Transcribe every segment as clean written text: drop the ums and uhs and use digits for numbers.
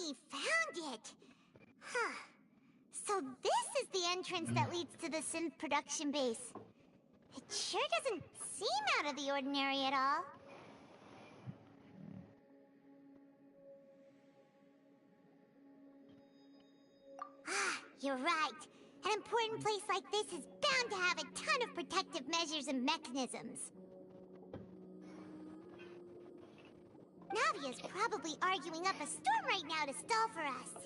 finally found it! Huh. So this is the entrance that leads to the synth production base. It sure doesn't seem out of the ordinary at all. Ah, you're right. An important place like this is bound to have a ton of protective measures and mechanisms. Navia's probably arguing up a storm right now to stall for us.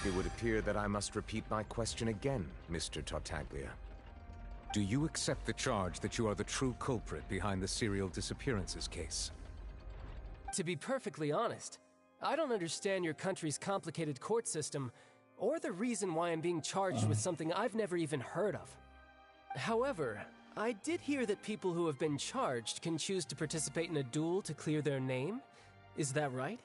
It would appear that I must repeat my question again, Mr. Tartaglia. Do you accept the charge that you are the true culprit behind the serial disappearances case? To be perfectly honest, I don't understand your country's complicated court system, or the reason why I'm being charged with something I've never even heard of. However, I did hear that people who have been charged can choose to participate in a duel to clear their name. Is that right?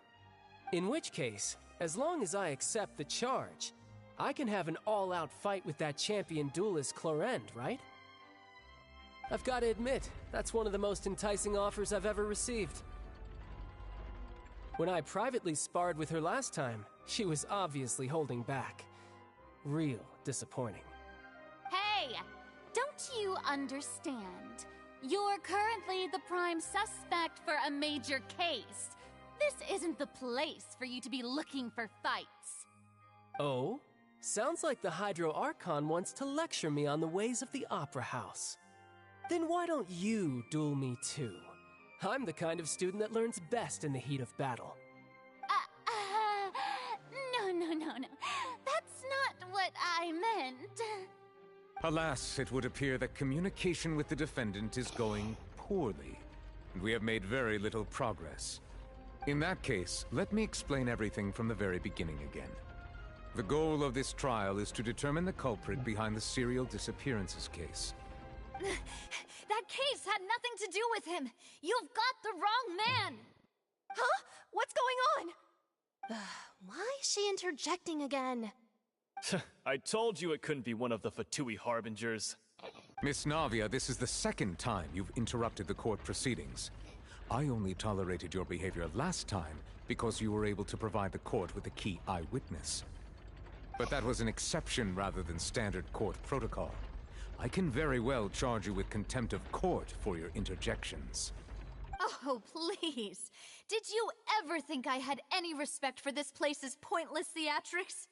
In which case, as long as I accept the charge, I can have an all-out fight with that champion duelist Clorend, right? I've got to admit, that's one of the most enticing offers I've ever received. When I privately sparred with her last time, she was obviously holding back. Real disappointing. Hey! Don't you understand? You're currently the prime suspect for a major case. This isn't the place for you to be looking for fights. Oh? Sounds like the Hydro Archon wants to lecture me on the ways of the Opera House. Then why don't you duel me too? I'm the kind of student that learns best in the heat of battle. No. That's not what I meant. Alas, it would appear that communication with the defendant is going poorly, and we have made very little progress. In that case, let me explain everything from the very beginning again. The goal of this trial is to determine the culprit behind the serial disappearances case. That case had nothing to do with him. You've got the wrong man. Huh? What's going on? Why is she interjecting again? I told you it couldn't be one of the Fatui Harbingers. Miss Navia, this is the second time you've interrupted the court proceedings. I only tolerated your behavior last time because you were able to provide the court with a key eyewitness. But that was an exception rather than standard court protocol. I can very well charge you with contempt of court for your interjections. Oh, please. Did you ever think I had any respect for this place's pointless theatrics?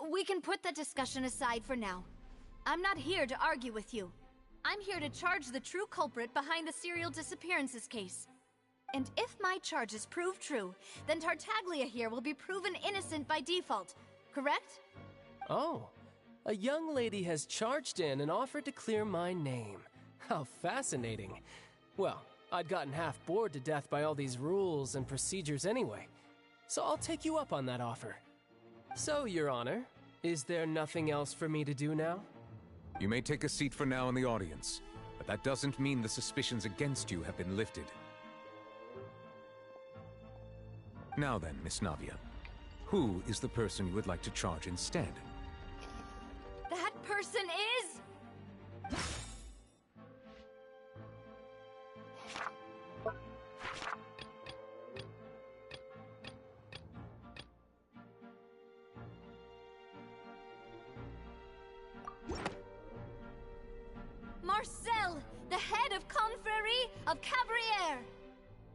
We can put that discussion aside for now. I'm not here to argue with you. I'm here to charge the true culprit behind the serial disappearances case. And if my charges prove true, then Tartaglia here will be proven innocent by default, correct? Oh, a young lady has charged in and offered to clear my name. How fascinating. Well, I'd gotten half bored to death by all these rules and procedures anyway, so I'll take you up on that offer. So, Your Honor, is there nothing else for me to do now? You may take a seat for now in the audience, but that doesn't mean the suspicions against you have been lifted. Now then, Miss Navia, who is the person you would like to charge instead? That person is... Marcel, the head of Confrérie of Cabrières!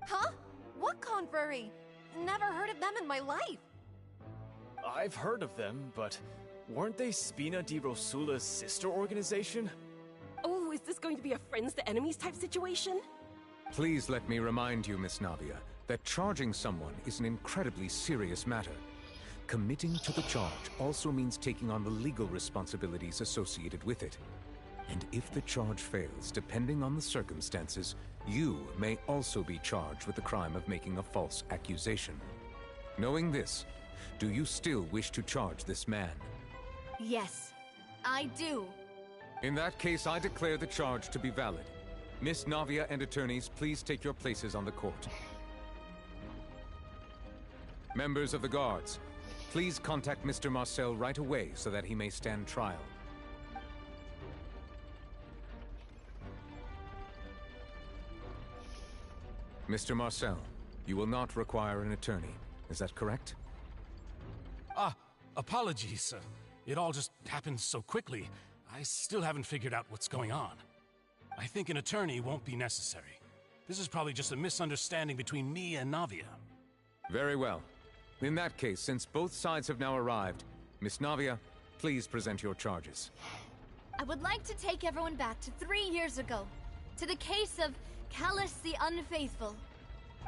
Huh? What confrérie? Never heard of them in my life. I've heard of them, but weren't they Spina di Rosula's sister organization? Oh, is this going to be a friends to enemies type situation? Please let me remind you, Miss Navia, that charging someone is an incredibly serious matter. Committing to the charge also means taking on the legal responsibilities associated with it. And if the charge fails, depending on the circumstances, you may also be charged with the crime of making a false accusation. Knowing this, do you still wish to charge this man? Yes, I do. In that case, I declare the charge to be valid. Miss Navia and attorneys, please take your places on the court. Members of the guards, please contact Mr. Marcel right away so that he may stand trial. Mr. Marcel, you will not require an attorney. Is that correct? Apologies. It all just happened so quickly. I still haven't figured out what's going on. I think an attorney won't be necessary. This is probably just a misunderstanding between me and Navia. Very well. In that case, since both sides have now arrived, Miss Navia, please present your charges. I would like to take everyone back to 3 years ago, to the case of Callus the Unfaithful.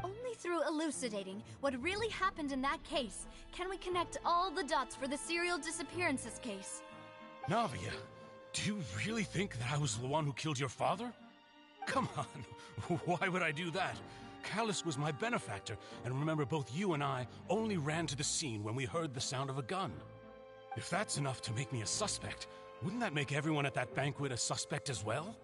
Only through elucidating what really happened in that case can we connect all the dots for the serial disappearances case. Navia, do you really think that I was the one who killed your father? Come on, why would I do that? Callus was my benefactor, and remember both you and I only ran to the scene when we heard the sound of a gun. If that's enough to make me a suspect, wouldn't that make everyone at that banquet a suspect as well?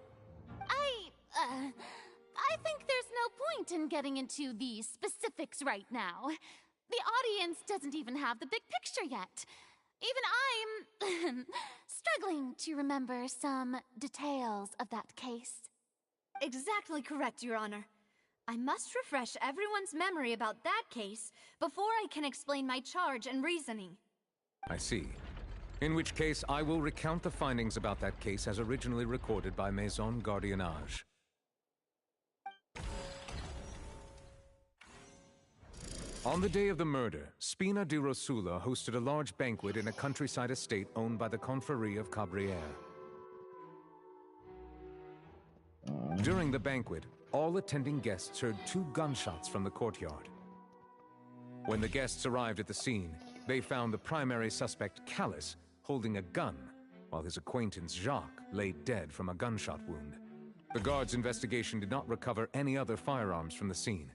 I think there's no point in getting into the specifics right now. The audience doesn't even have the big picture yet. Even I'm struggling to remember some details of that case. Exactly correct, Your Honor. I must refresh everyone's memory about that case before I can explain my charge and reasoning. I see. In which case, I will recount the findings about that case as originally recorded by Maison Gardiennage. On the day of the murder, Spina di Rosula hosted a large banquet in a countryside estate owned by the Confrérie of Cabrières. During the banquet, all attending guests heard 2 gunshots from the courtyard. When the guests arrived at the scene, they found the primary suspect, Callus, holding a gun, while his acquaintance, Jacques, lay dead from a gunshot wound. The guards' investigation did not recover any other firearms from the scene.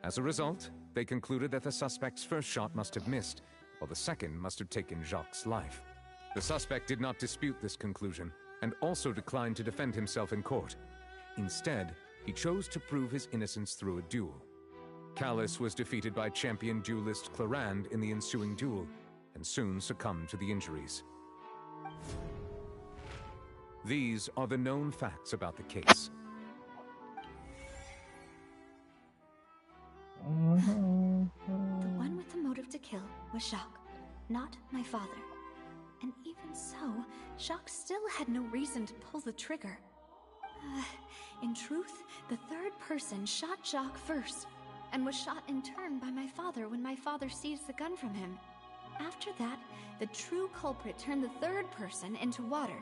As a result, they concluded that the suspect's first shot must have missed, while the second must have taken Jacques' life. The suspect did not dispute this conclusion, and also declined to defend himself in court. Instead, he chose to prove his innocence through a duel. Callus was defeated by champion duelist Clarande in the ensuing duel, and soon succumbed to the injuries. These are the known facts about the case. The one with the motive to kill was Jacques, not my father. And even so, Jacques still had no reason to pull the trigger. In truth, the third person shot Jacques first, and was shot in turn by my father when my father seized the gun from him. After that, the true culprit turned the third person into water,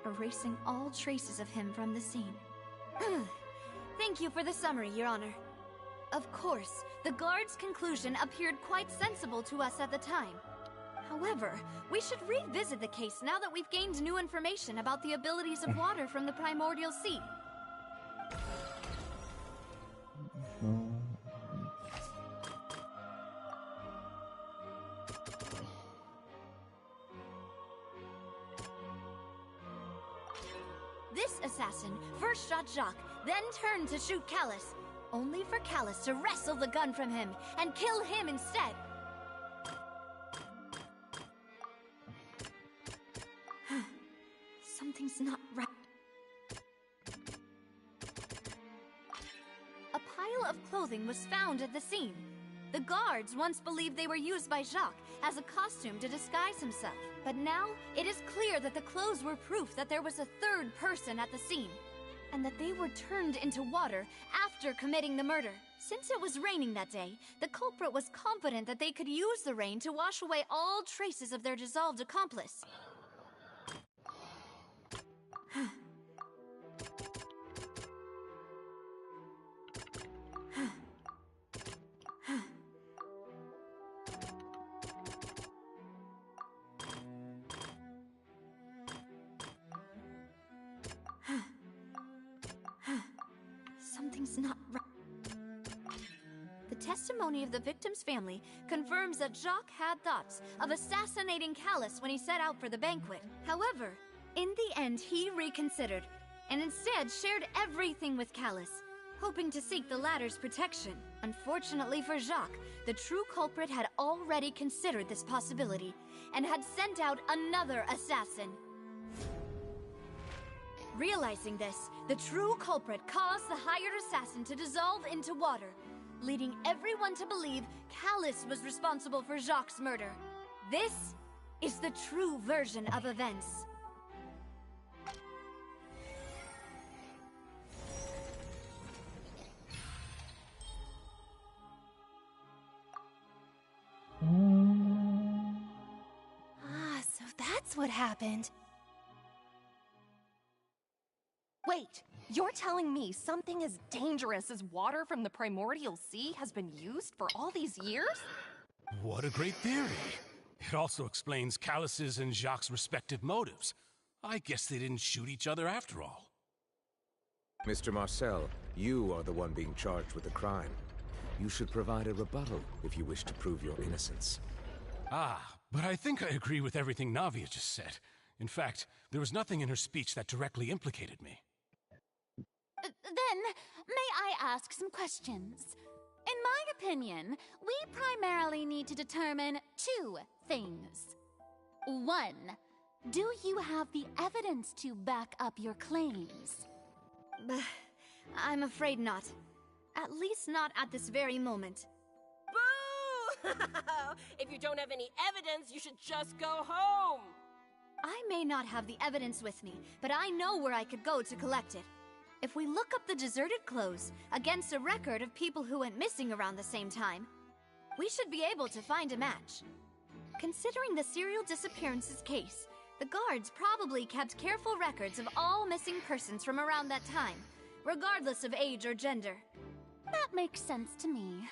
erasing all traces of him from the scene. Thank you for the summary, Your Honor. Of course, the guard's conclusion appeared quite sensible to us at the time. However, we should revisit the case now that we've gained new information about the abilities of water from the primordial sea. This assassin first shot Jacques, then turned to shoot Callus, only for Callus to wrestle the gun from him and kill him instead. Something's not right. A pile of clothing was found at the scene. The guards once believed they were used by Jacques as a costume to disguise himself. But now, it is clear that the clothes were proof that there was a third person at the scene, and that they were turned into water after committing the murder. Since it was raining that day, the culprit was confident that they could use the rain to wash away all traces of their dissolved accomplice. Something's not right. The testimony of the victim's family confirms that Jacques had thoughts of assassinating Callus when he set out for the banquet. However, in the end, he reconsidered, and instead shared everything with Callus, hoping to seek the latter's protection. Unfortunately for Jacques, the true culprit had already considered this possibility, and had sent out another assassin. Realizing this, the true culprit caused the hired assassin to dissolve into water, leading everyone to believe Callus was responsible for Jacques' murder. This is the true version of events. So that's what happened. Wait, you're telling me something as dangerous as water from the primordial sea has been used for all these years? What a great theory. It also explains Callus's and Jacques' respective motives. I guess they didn't shoot each other after all. Mr. Marcel, you are the one being charged with the crime. You should provide a rebuttal if you wish to prove your innocence. Ah, but I think I agree with everything Navia just said. In fact, there was nothing in her speech that directly implicated me. Then, may I ask some questions? In my opinion, we primarily need to determine two things. One, do you have the evidence to back up your claims? I'm afraid not. At least not at this very moment. Boo! If you don't have any evidence, you should just go home! I may not have the evidence with me, but I know where I could go to collect it. If we look up the deserted clothes against a record of people who went missing around the same time, we should be able to find a match. Considering the serial disappearances case, the guards probably kept careful records of all missing persons from around that time, regardless of age or gender. That makes sense to me.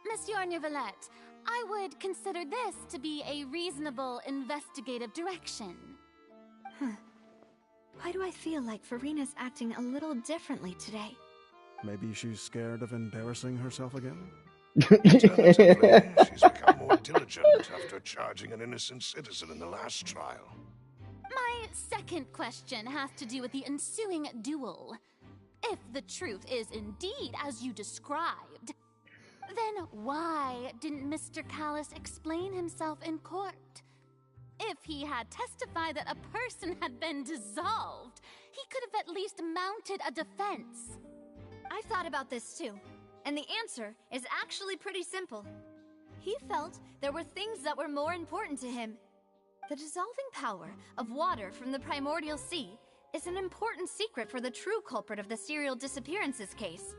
Monsieur Neuvillette, I would consider this to be a reasonable investigative direction. Why do I feel like Farina's acting a little differently today? Maybe she's scared of embarrassing herself again? Alternatively, she's become more diligent after charging an innocent citizen in the last trial. My second question has to do with the ensuing duel. If the truth is indeed as you described, then why didn't Mr. Callus explain himself in court? If he had testified that a person had been dissolved, he could have at least mounted a defense. I've thought about this too, and the answer is actually pretty simple. He felt there were things that were more important to him. The dissolving power of water from the primordial sea is an important secret for the true culprit of the serial disappearances case.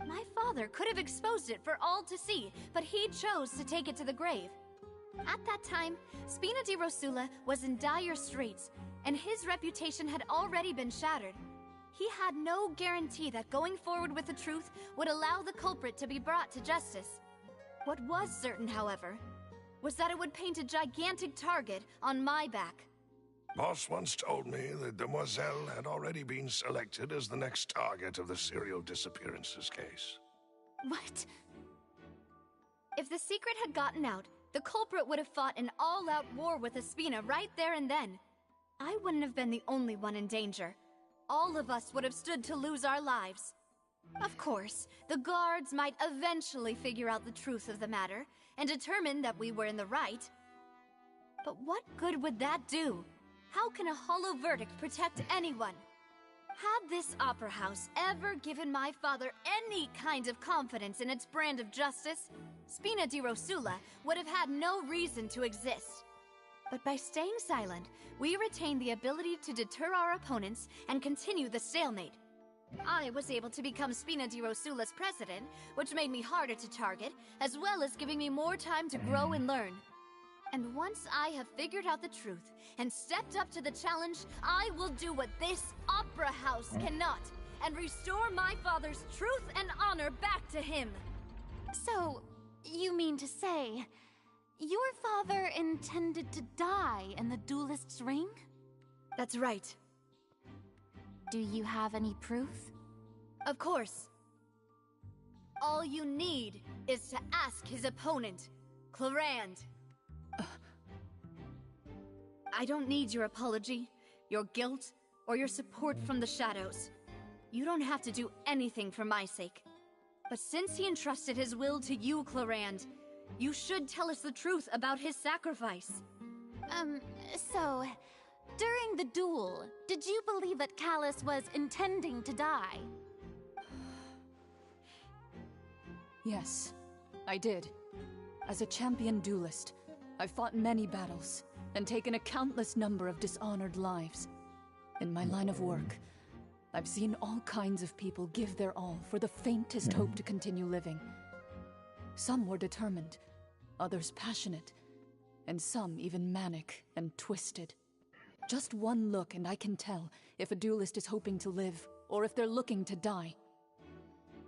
My father could have exposed it for all to see, but he chose to take it to the grave. At that time, Spina di Rosula was in dire straits, and his reputation had already been shattered. He had no guarantee that going forward with the truth would allow the culprit to be brought to justice. What was certain, however, was that it would paint a gigantic target on my back. Boss once told me that Demoiselle had already been selected as the next target of the serial disappearances case. What? If the secret had gotten out, the culprit would have fought an all-out war with Espina right there and then. I wouldn't have been the only one in danger. All of us would have stood to lose our lives. Of course, the guards might eventually figure out the truth of the matter and determine that we were in the right. But what good would that do? How can a hollow verdict protect anyone? Had this opera house ever given my father any kind of confidence in its brand of justice, Spina di Rosula would have had no reason to exist. But by staying silent, we retained the ability to deter our opponents and continue the stalemate. I was able to become Spina di Rosula's president, which made me harder to target, as well as giving me more time to grow and learn. And once I have figured out the truth and stepped up to the challenge, I will do what this opera house cannot, and restore my father's truth and honor back to him. So, you mean to say, your father intended to die in the duelist's ring? That's right. Do you have any proof? Of course. All you need is to ask his opponent, Clarand. I don't need your apology, your guilt, or your support from the shadows. You don't have to do anything for my sake. But since he entrusted his will to you, Clarand, you should tell us the truth about his sacrifice. So, during the duel, did you believe that Callus was intending to die? Yes, I did. As a champion duelist, I've fought many battles and taken a countless number of dishonored lives. In my line of work, I've seen all kinds of people give their all for the faintest hope to continue living. Some were determined, others passionate, and some even manic and twisted. Just one look and I can tell if a duelist is hoping to live or if they're looking to die.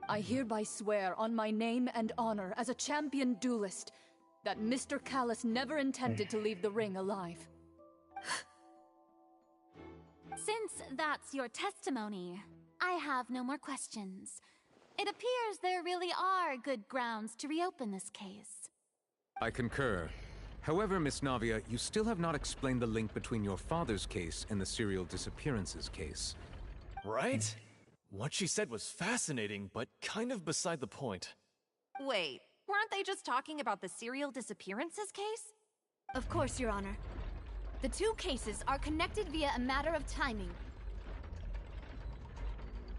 I hereby swear on my name and honor as a champion duelist that Mr. Callus never intended to leave the ring alive. Since that's your testimony, I have no more questions. It appears there really are good grounds to reopen this case. I concur. However, Miss Navia, you still have not explained the link between your father's case and the serial disappearances case. Right? What she said was fascinating, but kind of beside the point. Wait, weren't they just talking about the serial disappearances case? Of course, Your Honor. The two cases are connected via a matter of timing.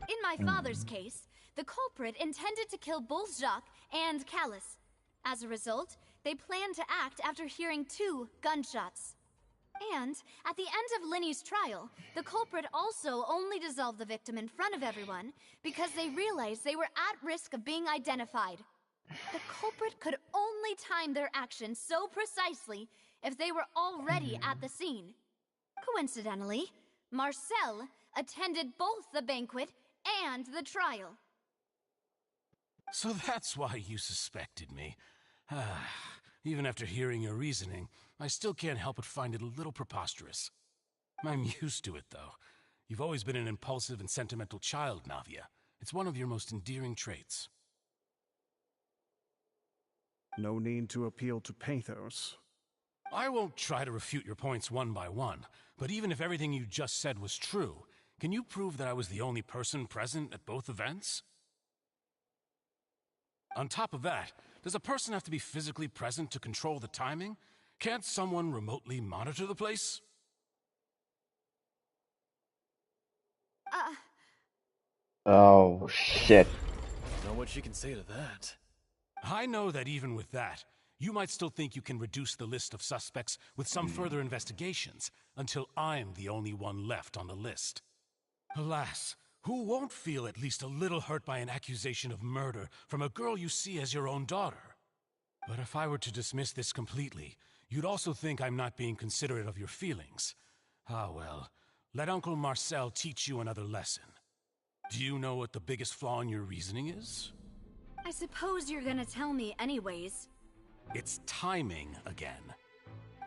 In my father's case, the culprit intended to kill both Jacques and Callus. As a result, they planned to act after hearing 2 gunshots. And, at the end of Linny's trial, the culprit also only dissolved the victim in front of everyone because they realized they were at risk of being identified. The culprit could only time their actions so precisely if they were already at the scene. Coincidentally, Marcel attended both the banquet and the trial. So that's why you suspected me. Even after hearing your reasoning, I still can't help but find it a little preposterous. I'm used to it, though. You've always been an impulsive and sentimental child, Navia. It's one of your most endearing traits. No need to appeal to pathos. I won't try to refute your points one by one, but even if everything you just said was true, can you prove that I was the only person present at both events? On top of that, does a person have to be physically present to control the timing? Can't someone remotely monitor the place? Oh, shit. Know what she can say to that. I know that even with that, you might still think you can reduce the list of suspects with some further investigations, until I'm the only one left on the list. Alas, who won't feel at least a little hurt by an accusation of murder from a girl you see as your own daughter? But if I were to dismiss this completely, you'd also think I'm not being considerate of your feelings. Ah well, let Uncle Marcel teach you another lesson. Do you know what the biggest flaw in your reasoning is? I suppose you're gonna tell me anyways. It's timing again.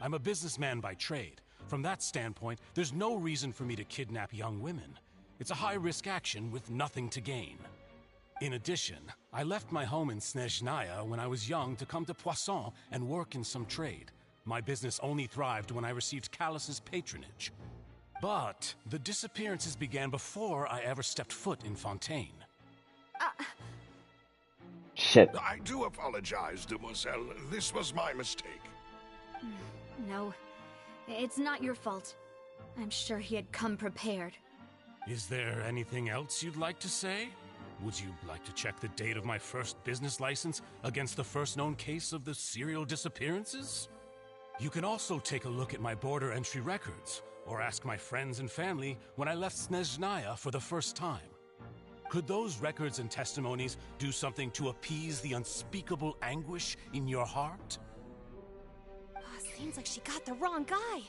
I'm a businessman by trade. From that standpoint, there's no reason for me to kidnap young women. It's a high-risk action with nothing to gain. In addition, I left my home in Snezhnaya when I was young to come to Poisson and work in some trade. My business only thrived when I received Callus's patronage. But the disappearances began before I ever stepped foot in Fontaine. Shit. I do apologize, Demoiselle. This was my mistake. No, it's not your fault. I'm sure he had come prepared. Is there anything else you'd like to say? Would you like to check the date of my first business license against the first known case of the serial disappearances? You can also take a look at my border entry records, or ask my friends and family when I left Snezhnaya for the first time. Could those records and testimonies do something to appease the unspeakable anguish in your heart? Seems like she got the wrong guy.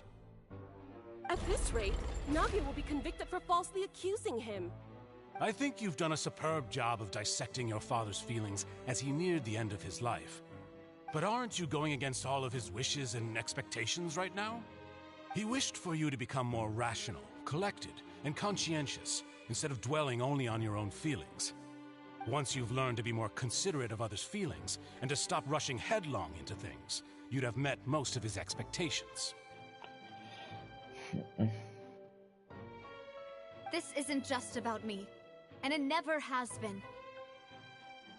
At this rate, Navia will be convicted for falsely accusing him. I think you've done a superb job of dissecting your father's feelings as he neared the end of his life. But aren't you going against all of his wishes and expectations right now? He wished for you to become more rational, collected, and conscientious, instead of dwelling only on your own feelings. Once you've learned to be more considerate of others' feelings, and to stop rushing headlong into things, you'd have met most of his expectations. This isn't just about me, and it never has been.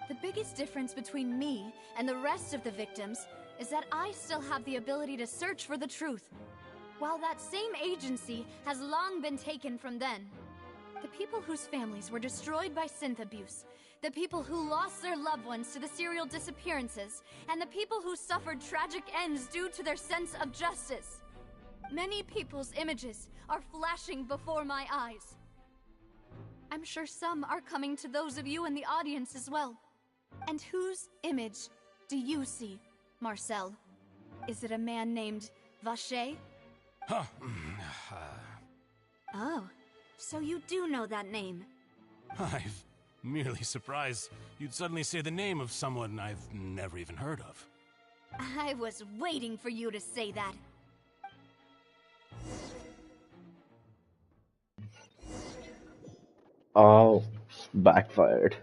The biggest difference between me and the rest of the victims is that I still have the ability to search for the truth. while that same agency has long been taken from them. The people whose families were destroyed by synth abuse, the people who lost their loved ones to the serial disappearances, and the people who suffered tragic ends due to their sense of justice. Many people's images are flashing before my eyes. I'm sure some are coming to those of you in the audience as well. And whose image do you see, Marcel? Is it a man named Vacher? Huh. Oh, so you do know that name. I'm merely surprised you'd suddenly say the name of someone I've never even heard of. I was waiting for you to say that. Oh, backfired.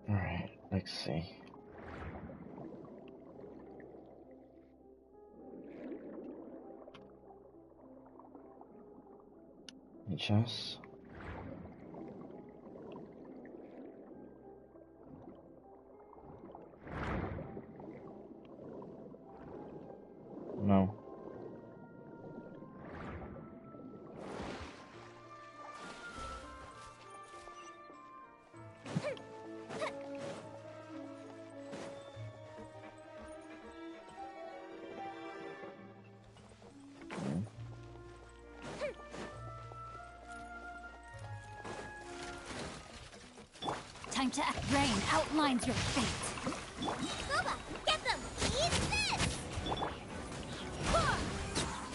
Alright, let's see. Chess. No. Time to act. Rain outlines your fate. Boba, get them! Eat this!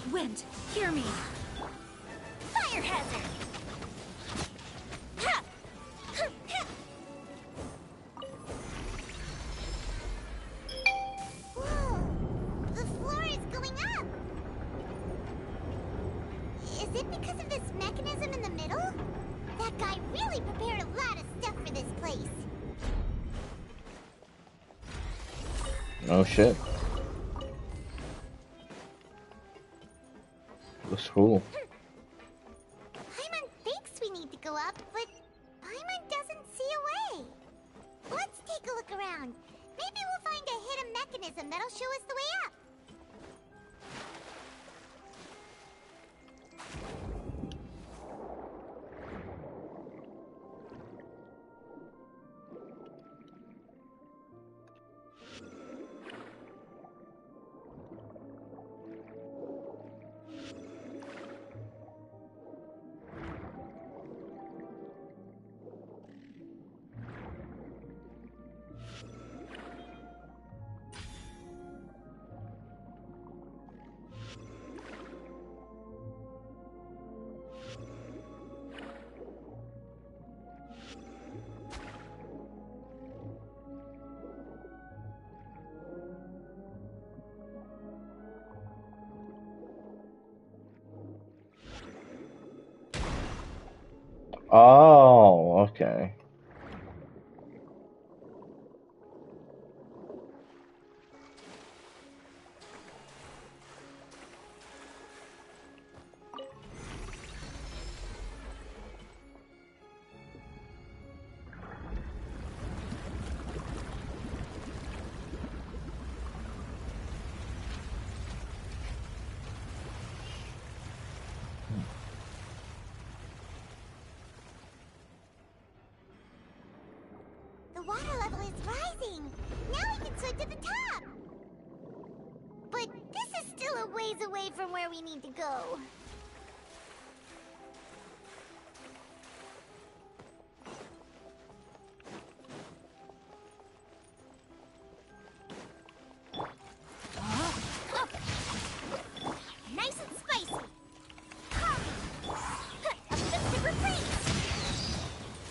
Wind, hear me. Fire hazard! Whoa! The floor is going up! Is it because of this mechanism in the middle? That guy really prepared a lot of stuff for this place. Oh shit. Looks cool. Paimon thinks we need to go up, but Paimon doesn't see a way. Let's take a look around. Maybe we'll find a hidden mechanism that'll show us the way up. Oh, okay. The water level is rising. Now we can swim to the top. But this is still a ways away from where we need to go. Nice and spicy. A bit of freeze.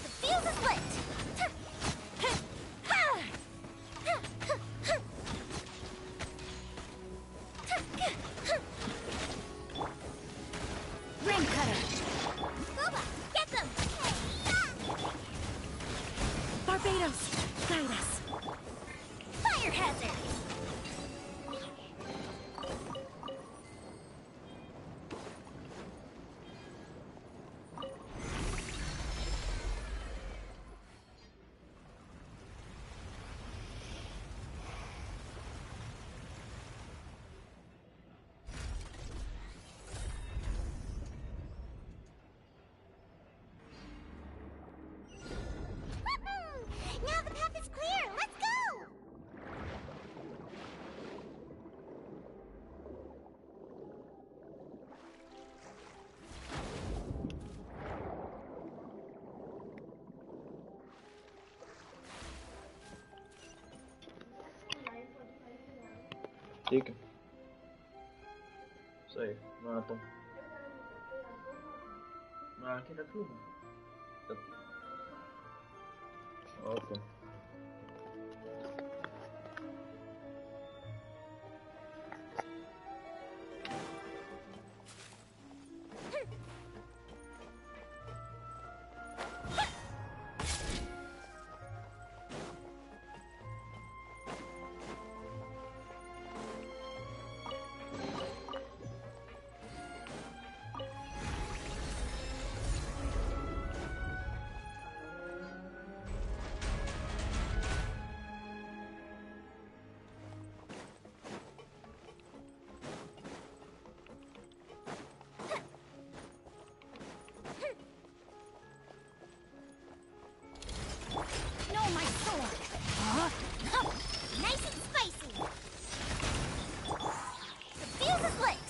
The fuse is lit. Diga. Isso aí, matam. Máquina pluma. Opa. No, my sword! Huh? Nice and spicy! The fuse is lit!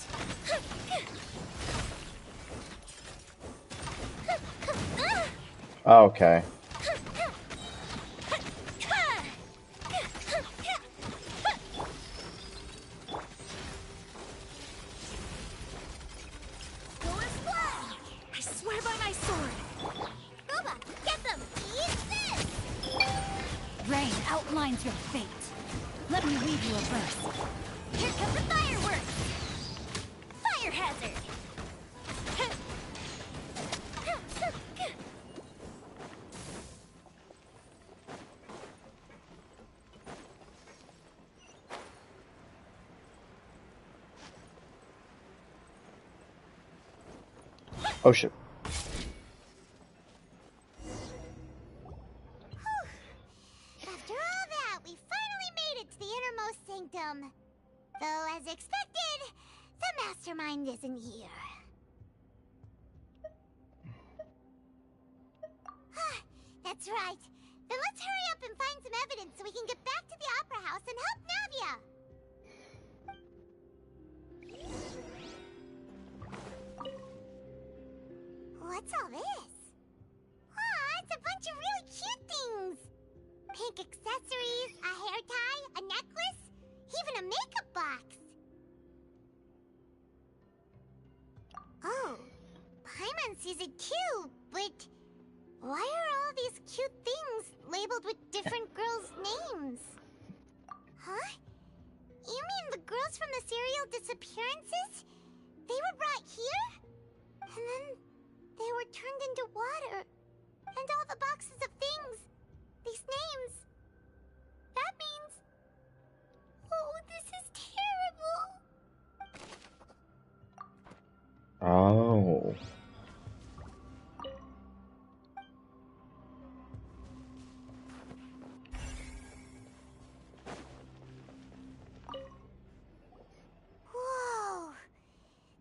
Okay. I swear by my sword! Goba, get them! Eat this! Rain outlines your fate. Let me leave you a verse. Here comes the fireworks! Fire hazard! Oh shit. After all that, we finally made it to the innermost sanctum. Though, as expected, the mastermind isn't here. That's right. Then let's hurry up and find some evidence so we can get back to the Opera House and help Navia. What's all this? Aw, it's a bunch of really cute things. Pink accessories, a hair tie, a necklace, even a makeup box. Oh, Paimon sees it too, but why are all these cute things labeled with different girls' names? Huh? You mean the girls from the serial disappearances? They were brought here? And then they were turned into water. And all the boxes of things. These names. That means... Oh, this is terrible. Oh. Whoa.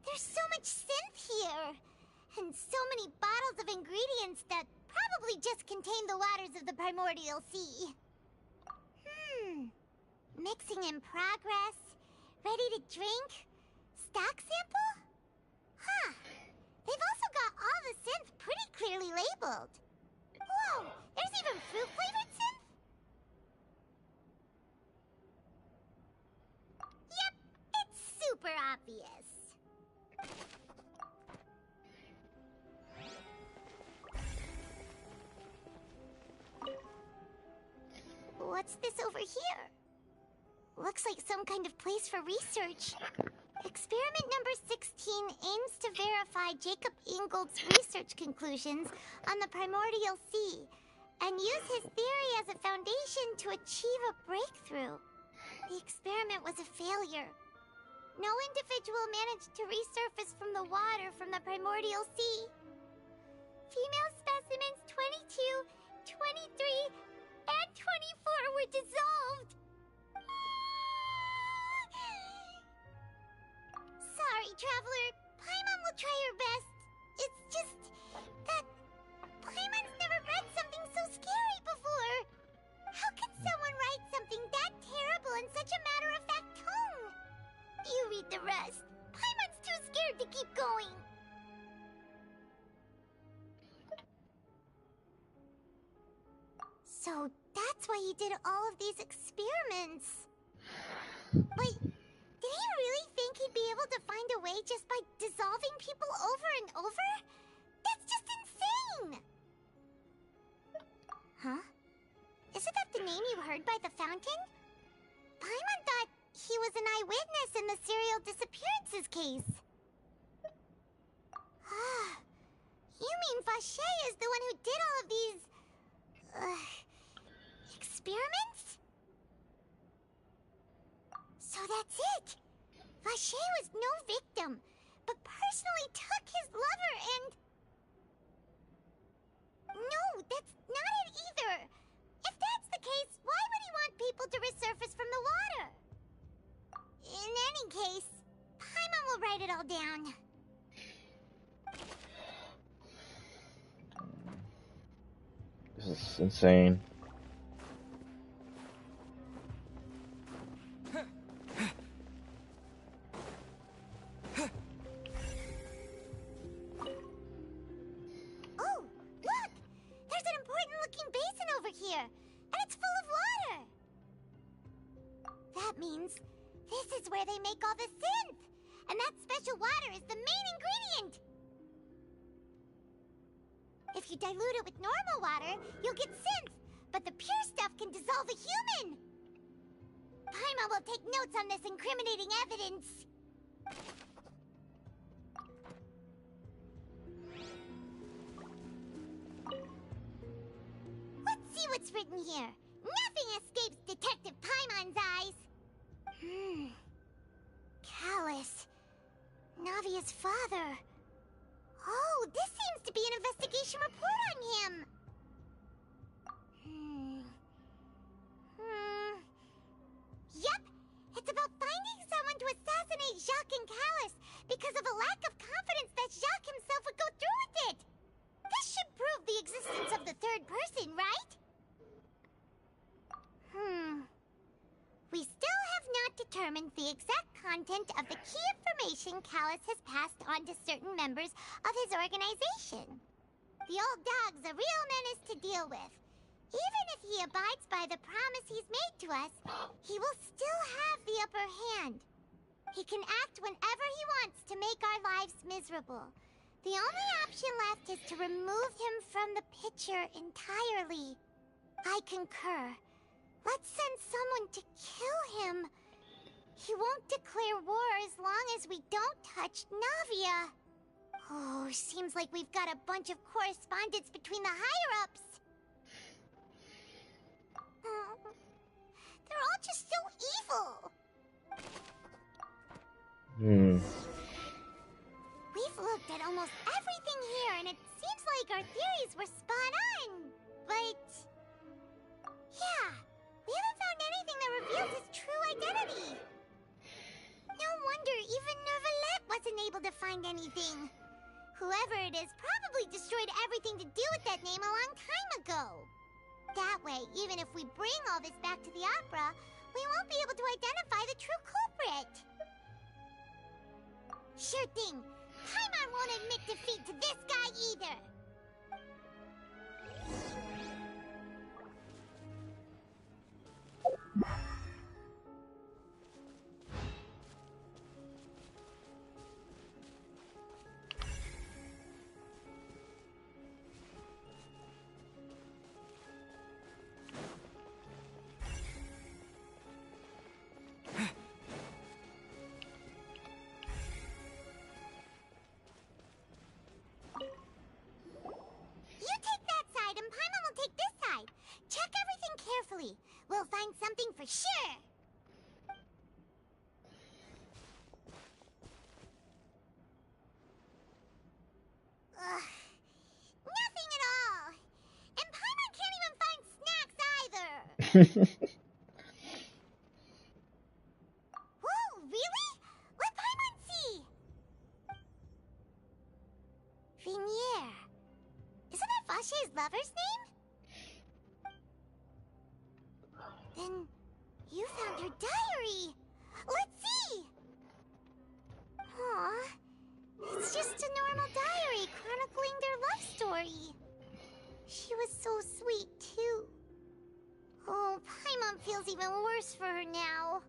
There's so much synth here. And so many bottles of ingredients that probably just contain the waters of the primordial sea. Mixing in progress. Ready to drink. Stock sample? Huh. They've also got all the synth pretty clearly labeled. Whoa, there's even fruit-flavored synth? Yep, it's super obvious. What's this over here? Looks like some kind of place for research. Experiment number 16 aims to verify Jacob Ingold's research conclusions on the primordial sea and use his theory as a foundation to achieve a breakthrough. The experiment was a failure. No individual managed to resurface from the water from the primordial sea. Female specimens 22, 23, and 24 were dissolved. Sorry, Traveler. Paimon will try her best. It's just that Paimon's never read something so scary before. How could someone write something that terrible in such a matter-of-fact tone? You read the rest. Paimon's too scared to keep going. So that's why you did all of these experiments. But he'd be able to find a way just by dissolving people over and over? That's just insane! Huh? Isn't that the name you heard by the fountain? Paimon thought he was an eyewitness in the serial disappearances case. You mean Vacher is the one who did all of these... experiments? So that's it! Vacher was no victim, but personally took his lover and... No, that's not it either! If that's the case, why would he want people to resurface from the water? In any case, Paimon will write it all down. This is insane. Oh, look! There's an important-looking basin over here, and it's full of water! That means this is where they make all the synth! And that special water is the main ingredient! If you dilute it with normal water, you'll get synth, but the pure stuff can dissolve a human! Paimon will take notes on this incriminating evidence! Let's see what's written here. Nothing escapes Detective Paimon's eyes! Callus. Navia's father. Oh, this seems to be an investigation report on him. Yep, it's about finding someone to assassinate Jacques and Callus because of a lack of confidence that Jacques himself would go through with it. This should prove the existence of the third person, right? We still have not determined the exact content of the key information Callus has passed on to certain members of his organization. The old dog's a real menace to deal with. Even if he abides by the promise he's made to us, he will still have the upper hand. He can act whenever he wants to make our lives miserable. The only option left is to remove him from the picture entirely. I concur. Let's send someone to kill him. He won't declare war as long as we don't touch Navia. Oh, seems like we've got a bunch of correspondence between the higher-ups. They're all just so evil. We've looked at almost everything here, and it seems like our theories were spot on. But... yeah, we haven't found anything that reveals his true identity. No wonder even Nervalette wasn't able to find anything. Whoever it is probably destroyed everything to do with that name a long time ago. That way, even if we bring all this back to the opera, we won't be able to identify the true culprit. Sure thing. Paimon won't admit defeat to this guy either. We'll find something for sure. Nothing at all. And Paimon can't even find snacks either. Whoa, really? Let Paimon see. Vinier. Isn't that Vacher's lover's name? Then you found her diary. Let's see. Aw, it's just a normal diary chronicling their love story. She was so sweet too. Oh, Paimon feels even worse for her now.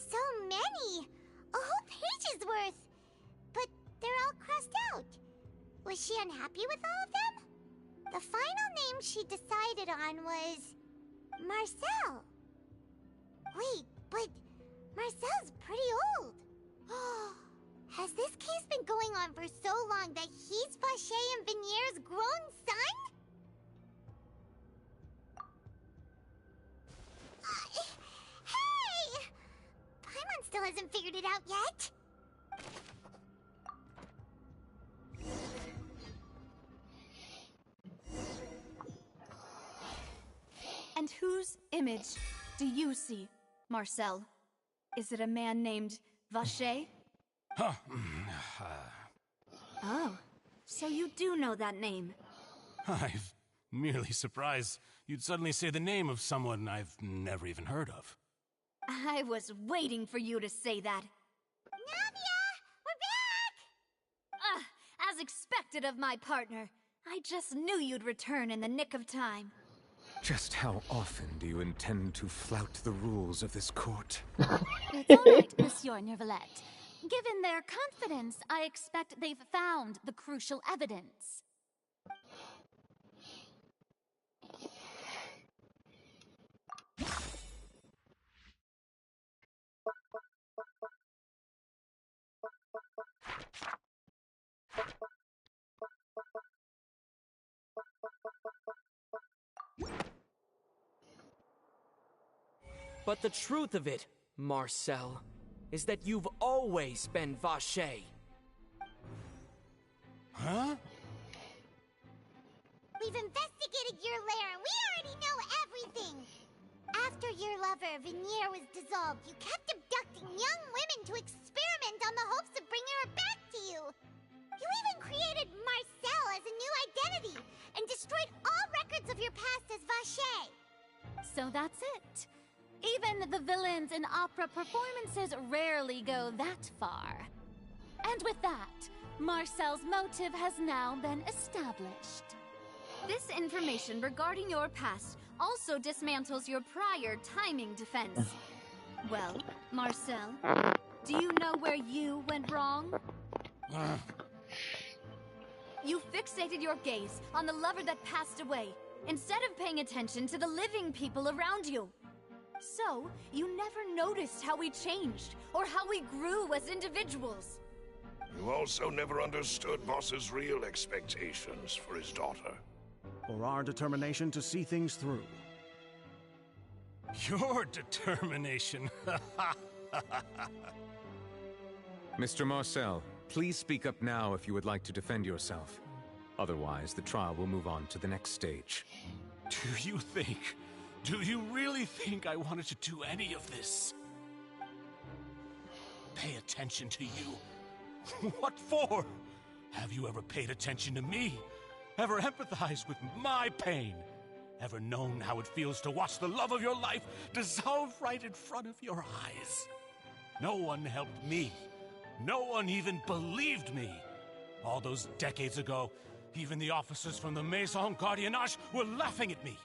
So many! A whole page's worth! But they're all crossed out. Was she unhappy with all of them? The final name she decided on was... Marcel. Wait, but Marcel's pretty old. Has this case been going on for so long that he's Vacher and Vinier's grown son? Hey! Paimon still hasn't figured it out yet. And whose image do you see, Marcel? Is it a man named Vacher? Huh. Oh, so you do know that name. I'm merely surprised you'd suddenly say the name of someone I've never even heard of. I was waiting for you to say that. Navia! We're back! As expected of my partner. I just knew you'd return in the nick of time. Just how often do you intend to flout the rules of this court? It's all right, Monsieur Nervalette. Given their confidence, I expect they've found the crucial evidence. But the truth of it, Marcel, is that you've always been Vacher. Huh? We've investigated your lair and we already know everything! After your lover, Vinier, was dissolved, you kept abducting young women to experiment on the hopes of bringing her back to you! You even created Marcel as a new identity and destroyed all records of your past as Vacher! So that's it. Even the villains in opera performances rarely go that far. And with that, Marcel's motive has now been established. This information regarding your past also dismantles your prior timing defense. Well, Marcel, do you know where you went wrong? You fixated your gaze on the lover that passed away, instead of paying attention to the living people around you. So, you never noticed how we changed, or how we grew as individuals. You also never understood Boss's real expectations for his daughter. Or our determination to see things through. Your determination. Mr. Marcel, please speak up now if you would like to defend yourself. Otherwise, the trial will move on to the next stage. Do you really think I wanted to do any of this? Pay attention to you? What for? Have you ever paid attention to me? Ever empathized with my pain? Ever known how it feels to watch the love of your life dissolve right in front of your eyes? No one helped me. No one even believed me. All those decades ago, even the officers from the Maison Gardiennage were laughing at me.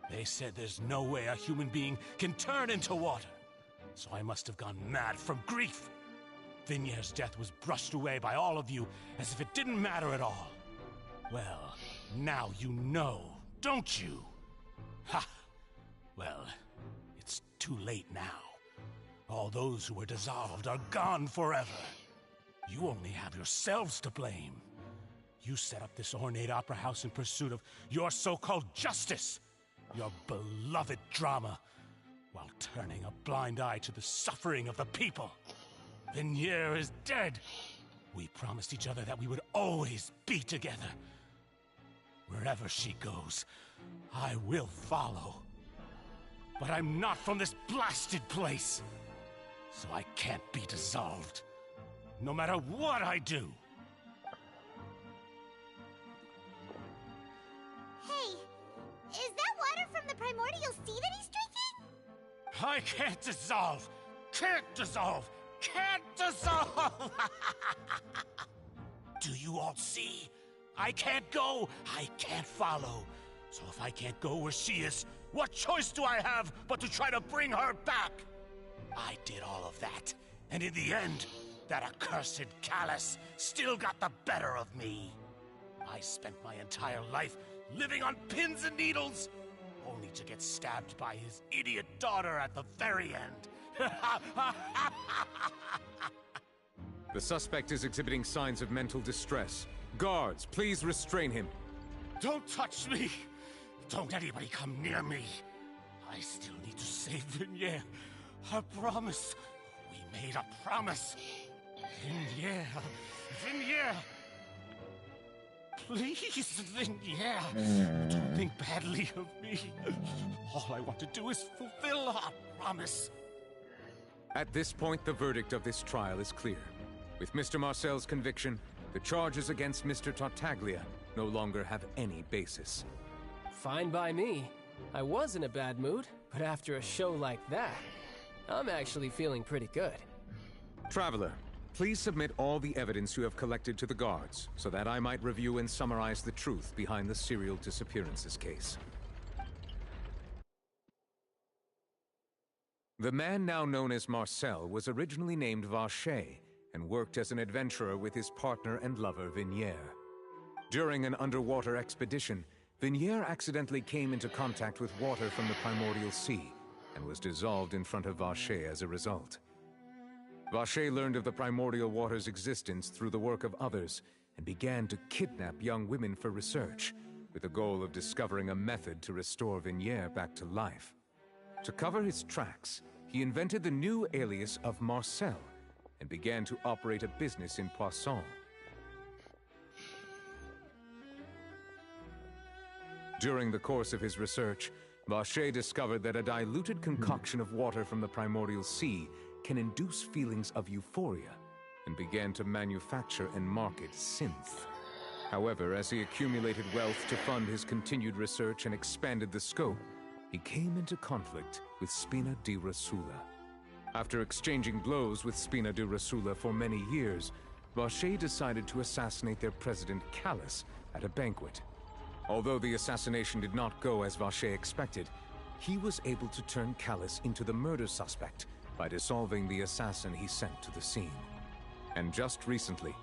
They said there's no way a human being can turn into water. So I must have gone mad from grief. Vinier's death was brushed away by all of you as if it didn't matter at all. Well, now you know, don't you? Ha! Well, it's too late now. All those who were dissolved are gone forever. You only have yourselves to blame. You set up this ornate opera house in pursuit of your so-called justice, your beloved drama, while turning a blind eye to the suffering of the people. Vinier is dead. We promised each other that we would always be together. Wherever she goes, I will follow. But I'm not from this blasted place, so I can't be dissolved, no matter what I do. Hey, is that water from the primordial sea that he's drinking? I can't dissolve! Can't dissolve! Can't dissolve! Do you all see? I can't go! I can't follow! So if I can't go where she is, what choice do I have but to try to bring her back? I did all of that, and in the end, that accursed Callus still got the better of me. I spent my entire life living on pins and needles, only to get stabbed by his idiot daughter at the very end. The suspect is exhibiting signs of mental distress. Guards, please restrain him. Don't touch me! Don't anybody come near me! I still need to save Vignere. I promise. We made a promise. Vignere. Vignere. Please, Vignere. Don't think badly of me. All I want to do is fulfill our promise. At this point, the verdict of this trial is clear. With Mr. Marcel's conviction, the charges against Mr. Tartaglia no longer have any basis. Fine by me. I was in a bad mood, but after a show like that, I'm actually feeling pretty good. Traveler, please submit all the evidence you have collected to the guards, so that I might review and summarize the truth behind the serial disappearances case. The man now known as Marcel was originally named Vacher and worked as an adventurer with his partner and lover Vignere. During an underwater expedition, Vignere accidentally came into contact with water from the primordial sea and was dissolved in front of Vacher as a result. Vacher learned of the primordial water's existence through the work of others and began to kidnap young women for research, with the goal of discovering a method to restore Vignere back to life. To cover his tracks, he invented the new alias of Marcel and began to operate a business in Poisson. During the course of his research, Vacher discovered that a diluted concoction of water from the primordial sea can induce feelings of euphoria, and began to manufacture and market synth. However, as he accumulated wealth to fund his continued research and expanded the scope, he came into conflict with Spina di Rosula. After exchanging blows with Spina di Rosula for many years, Vacher decided to assassinate their president Callus at a banquet. Although the assassination did not go as Vacher expected, he was able to turn Callus into the murder suspect by dissolving the assassin he sent to the scene. And just recently,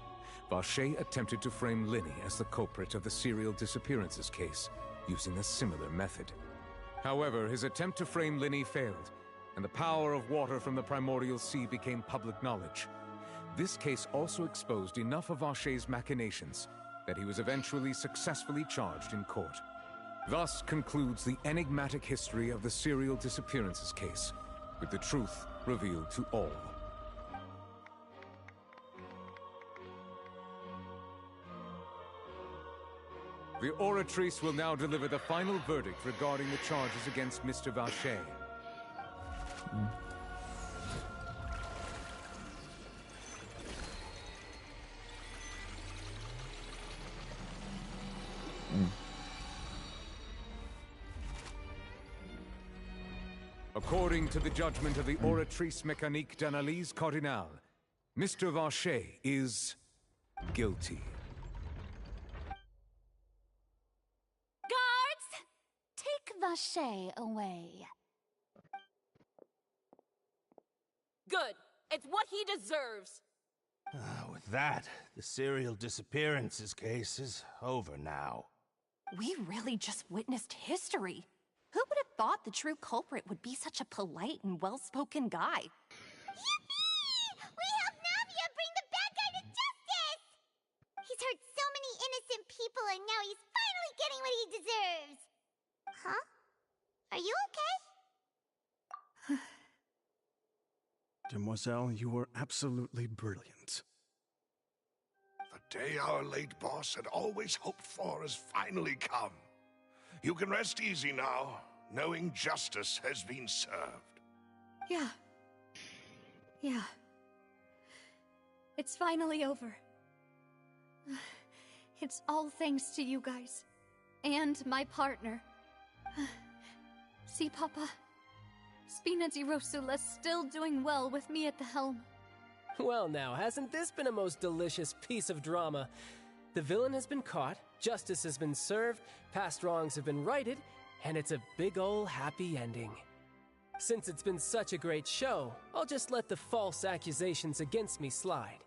Vacher attempted to frame Linny as the culprit of the serial disappearances case, using a similar method. However, his attempt to frame Linny failed, and the power of water from the primordial sea became public knowledge. This case also exposed enough of Vacher's machinations that he was eventually successfully charged in court. Thus concludes the enigmatic history of the serial disappearances case, with the truth revealed to all. The Oratrice will now deliver the final verdict regarding the charges against Mr. Vacher. According to the judgment of the Oratrice Mécanique d'Analyse Cardinale, Mr. Vacher is guilty. Guards! Take Vacher away. Good. It's what he deserves. With that, the serial disappearances case is over now. We really just witnessed history. Who would have thought the true culprit would be such a polite and well-spoken guy? Yippee! We helped Navia bring the bad guy to justice! He's hurt so many innocent people, and now he's finally getting what he deserves! Huh? Are you okay? Demoiselle, you were absolutely brilliant. The day our late boss had always hoped for has finally come. You can rest easy now, knowing justice has been served. Yeah. It's finally over. It's all thanks to you guys. And my partner. See, Papa? Spina di Rosula's still doing well with me at the helm. Well now, hasn't this been a most delicious piece of drama? The villain has been caught, justice has been served, past wrongs have been righted, and it's a big ol' happy ending. Since it's been such a great show, I'll just let the false accusations against me slide.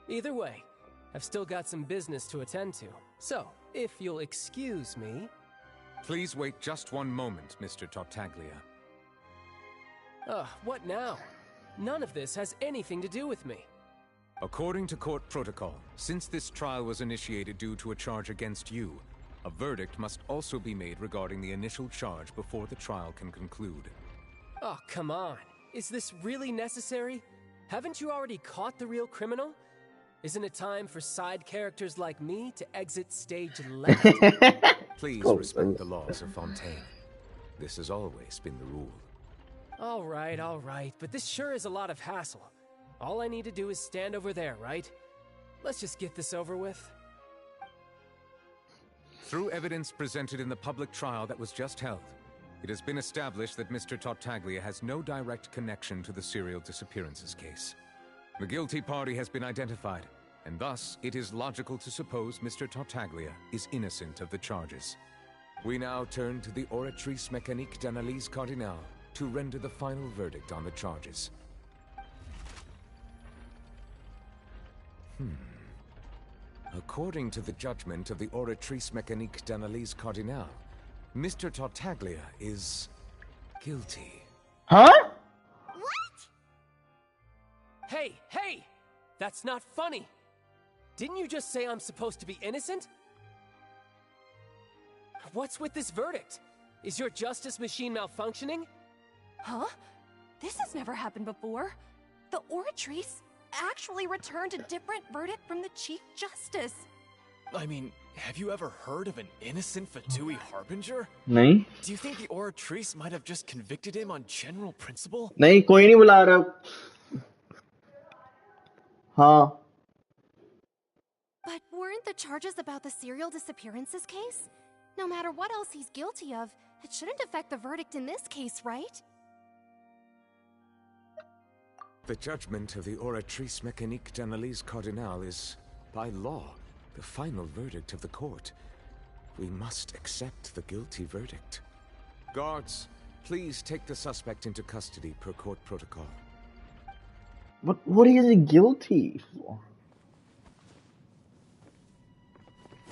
Either way, I've still got some business to attend to. So, if you'll excuse me... Please wait just one moment, Mr. Tartaglia. What now? None of this has anything to do with me. According to court protocol, since this trial was initiated due to a charge against you, a verdict must also be made regarding the initial charge before the trial can conclude. Oh, come on. Is this really necessary? Haven't you already caught the real criminal? Isn't it time for side characters like me to exit stage left? Please respect the laws of Fontaine. This has always been the rule. All right, but this sure is a lot of hassle. All I need to do is stand over there, right? Let's just get this over with. Through evidence presented in the public trial that was just held, it has been established that Mr. Tartaglia has no direct connection to the serial disappearances case. The guilty party has been identified, and thus it is logical to suppose Mr. Tartaglia is innocent of the charges. We now turn to the Oratrice Mécanique d'Analyse Cardinale to render the final verdict on the charges. According to the judgment of the Oratrice Mécanique d'Analyse Cardinale, Mr. Tartaglia is guilty. Huh? What? Hey! That's not funny! Didn't you just say I'm supposed to be innocent? What's with this verdict? Is your justice machine malfunctioning? Huh? This has never happened before. The Oratrice actually returned a different verdict from the Chief Justice. I mean, have you ever heard of an innocent Fatui Harbinger? नहीं Do you think the Oratrice might have just convicted him on general principle? नहीं कोई नहीं बुला रहा हाँ But weren't the charges about the serial disappearances case? No matter what else he's guilty of, it shouldn't affect the verdict in this case, right? The judgment of the Oratrice Mécanique d'Analyse Cardinale is, by law, the final verdict of the court. We must accept the guilty verdict. Guards, please take the suspect into custody per court protocol. What are you guilty for?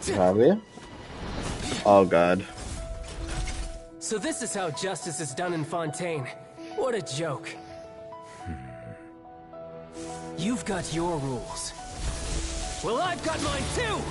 Javier? Oh god. So this is how justice is done in Fontaine. What a joke. You've got your rules. Well, I've got mine too!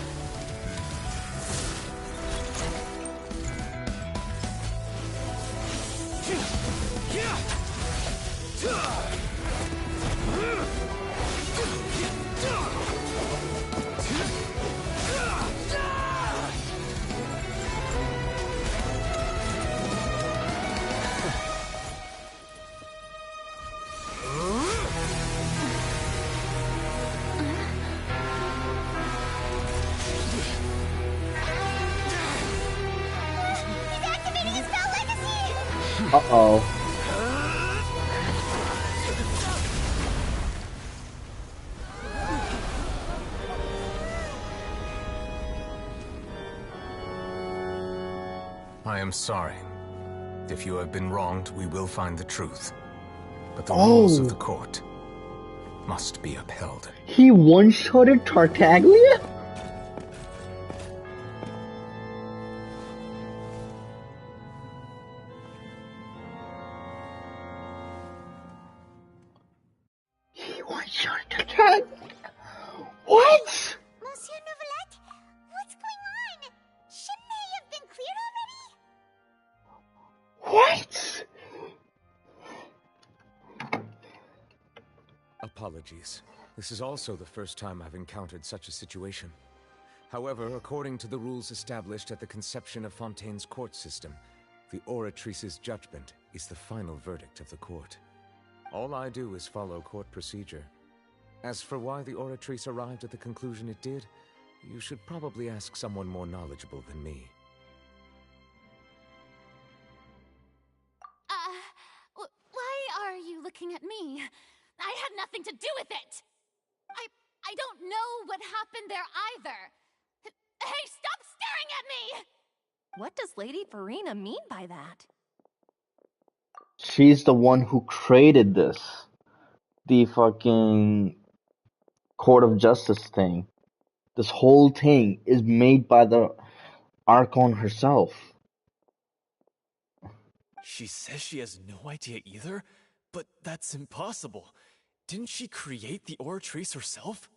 Uh-oh. I am sorry. If you have been wronged, we will find the truth. But the rules of the court must be upheld. He one-shotted Tartaglia? He one-shotted Tartaglia? What? Monsieur Novelette, what's going on? Shouldn't they have been cleared already? What? Apologies. This is also the first time I've encountered such a situation. However, according to the rules established at the conception of Fontaine's court system, the Oratrice's judgment is the final verdict of the court. All I do is follow court procedure. As for why the Oratrice arrived at the conclusion it did, you should probably ask someone more knowledgeable than me. Why are you looking at me? I had nothing to do with it! I don't know what happened there either! Hey, stop staring at me! What does Lady Farina mean by that? She's the one who created this. The fucking Court of Justice thing. This whole thing is made by the Archon herself. She says she has no idea either, but that's impossible. Didn't she create the Oratrice herself?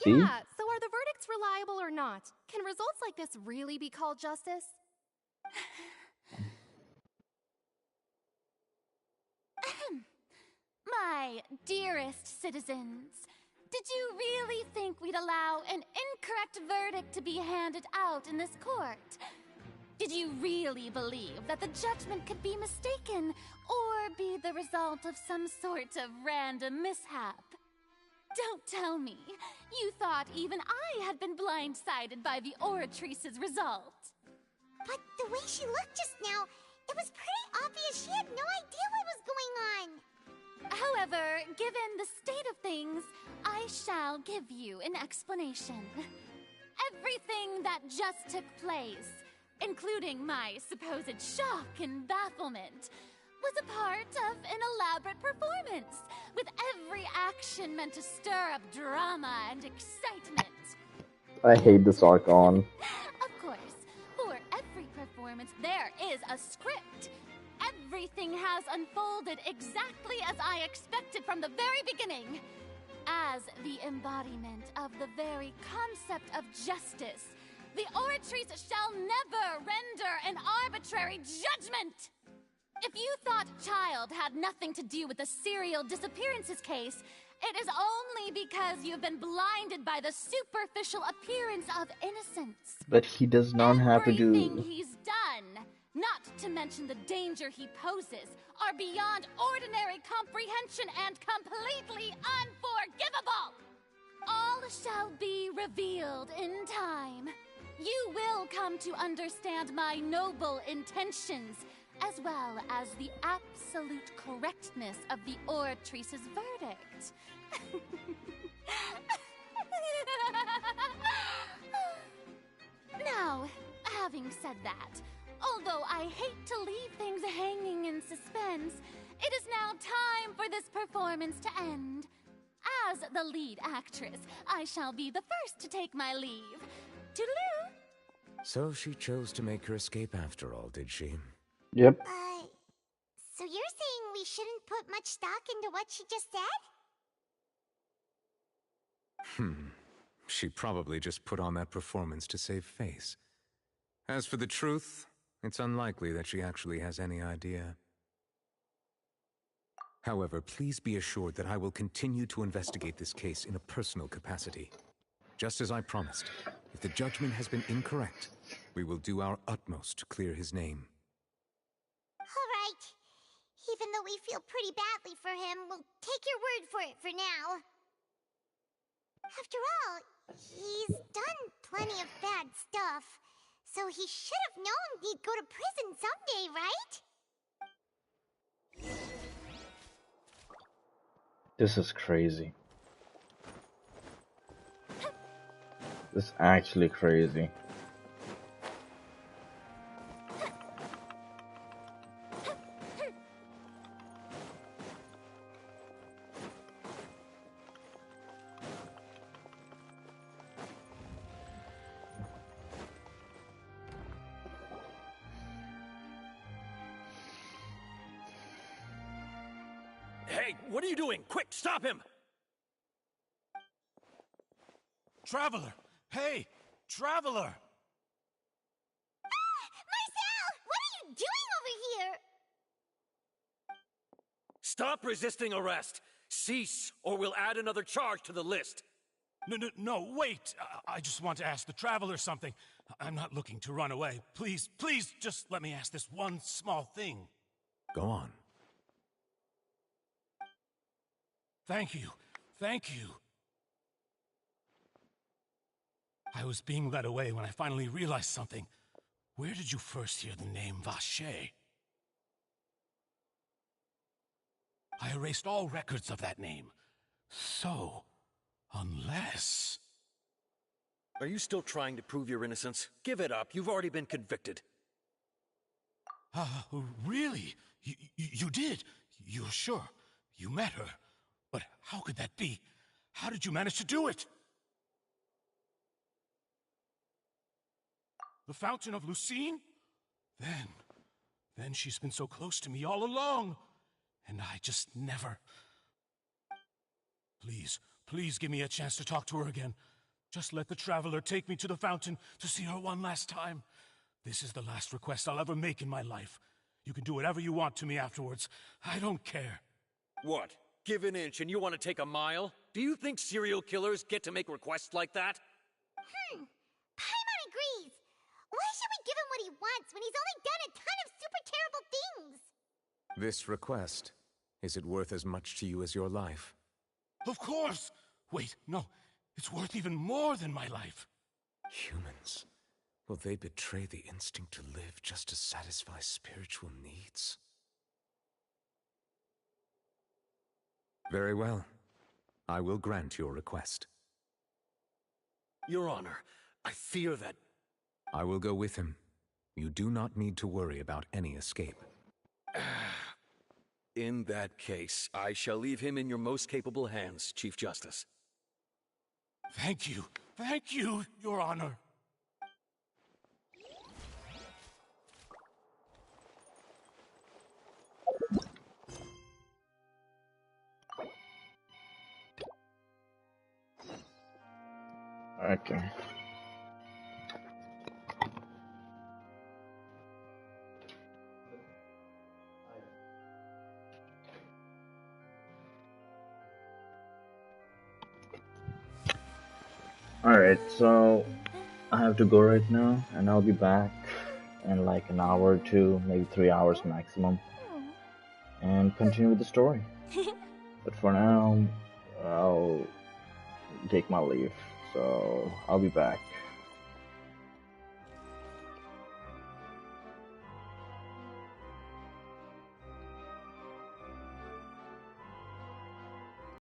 See? Yeah, so are the verdicts reliable or not? Can results like this really be called justice? My dearest citizens, did you really think we'd allow an incorrect verdict to be handed out in this court? Did you really believe that the judgment could be mistaken or be the result of some sort of random mishap? Don't tell me you thought even I had been blindsided by the Oratrice's result. But the way she looked just now, it was pretty obvious she had no idea what was going on. However, given the state of things, I shall give you an explanation. Everything that just took place, including my supposed shock and bafflement, was a part of an elaborate performance, with every action meant to stir up drama and excitement. I hate this Archon. Of course, for every performance there is a script. Everything has unfolded exactly as I expected from the very beginning. As the embodiment of the very concept of justice, the Oratrice shall never render an arbitrary judgment! If you thought Child had nothing to do with the serial disappearances case, it is only because you've been blinded by the superficial appearance of innocence. But he does not have to Everything do... he's done, not to mention the danger he poses, are beyond ordinary comprehension and completely unforgivable! All shall be revealed in time. You will come to understand my noble intentions, as well as the absolute correctness of the Oratrice's verdict. Now, having said that, although I hate to leave things hanging in suspense, it is now time for this performance to end. As the lead actress, I shall be the first to take my leave. Toodaloo! So she chose to make her escape after all, did she? Yep. So you're saying we shouldn't put much stock into what she just said? She probably just put on that performance to save face. As for the truth, it's unlikely that she actually has any idea. However, please be assured that I will continue to investigate this case in a personal capacity. Just as I promised, if the judgment has been incorrect, we will do our utmost to clear his name. Alright. Even though we feel pretty badly for him, we'll take your word for it for now. After all, he's done plenty of bad stuff, so he should have known he'd go to prison someday, right? This is crazy. This is actually crazy. Hey, what are you doing? Quick, stop him! Traveler! Hey! Traveler! Marcel! What are you doing over here? Stop resisting arrest! Cease, or we'll add another charge to the list. No, wait! I just want to ask the Traveler something. I'm not looking to run away. Please, just let me ask this one small thing. Go on. Thank you. I was being led away when I finally realized something. Where did you first hear the name Vacher? I erased all records of that name. So, unless... Are you still trying to prove your innocence? Give it up. You've already been convicted. Really? You did? You're sure? You met her? But how could that be? How did you manage to do it? The Fountain of Lucine? Then she's been so close to me all along. And I just never... Please give me a chance to talk to her again. Just let the Traveler take me to the fountain to see her one last time. This is the last request I'll ever make in my life. You can do whatever you want to me afterwards. I don't care. What? Give an inch and you want to take a mile? Do you think serial killers get to make requests like that? Paimon agrees. Why should we give him what he wants when he's only done a ton of super terrible things? This request, is it worth as much to you as your life? Of course! Wait, no. It's worth even more than my life. Humans. Will they betray the instinct to live just to satisfy spiritual needs? Very well. I will grant your request. Your Honor, I fear that... I will go with him. You do not need to worry about any escape. In that case, I shall leave him in your most capable hands, Chief Justice. Thank you, Your Honor. Okay. Alright, so I have to go right now, and I'll be back in like an hour or two, maybe 3 hours maximum, and continue with the story. But for now, I'll take my leave, so I'll be back.